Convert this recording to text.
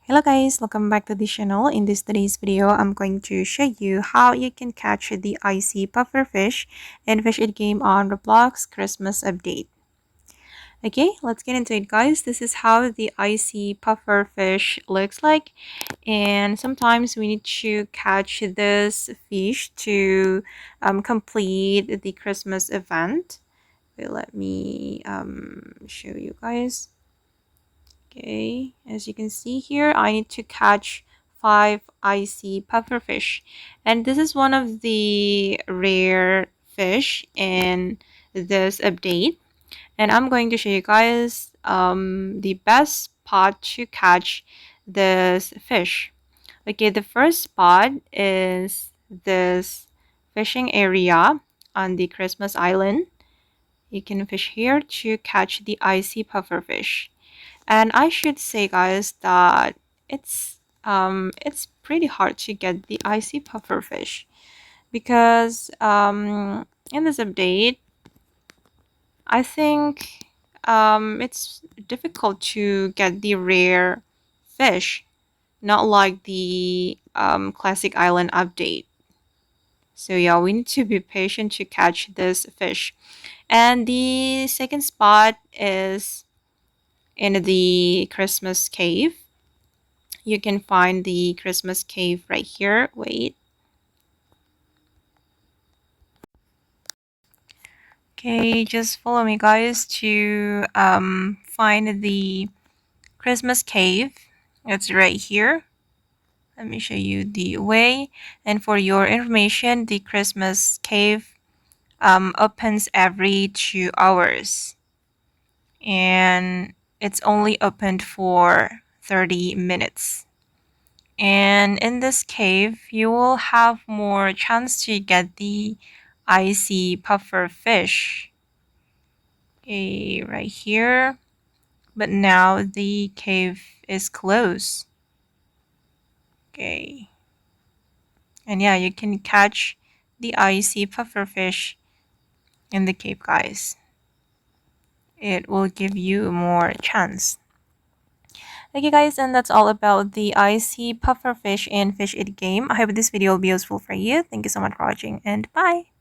Hello guys, welcome back to the channel. In today's video, I'm going to show you how you can catch the Icy Puffer Fish in Fish It game on Roblox Christmas update. Okay, let's get into it guys. This is how the Icy Puffer Fish looks like, and sometimes we need to catch this fish to complete the Christmas event. Wait, let me show you guys. Okay, as you can see here, I need to catch 5 icy pufferfish, and this is one of the rare fish in this update. And I'm going to show you guys the best spot to catch this fish. Okay, the first spot is this fishing area on the Christmas Island. You can fish here to catch the icy pufferfish. And I should say, guys, that it's pretty hard to get the icy puffer fish because in this update, I think it's difficult to get the rare fish, not like the classic island update. So yeah, we need to be patient to catch this fish. And the second spot is in the Christmas cave. You can find the Christmas cave right here. Wait. Okay, just follow me guys to find the Christmas cave. It's right here. Let me show you the way. And for your information, the Christmas cave opens every 2 hours. And it's only opened for 30 minutes. And in this cave, you will have more chance to get the icy puffer fish. Okay, right here. But now the cave is closed. Okay. And yeah, you can catch the icy puffer fish in the cave, guys. It will give you more chance. Okay guys, and that's all about the icy puffer fish and Fish It game. I hope this video will be useful for you. Thank you so much for watching, and bye!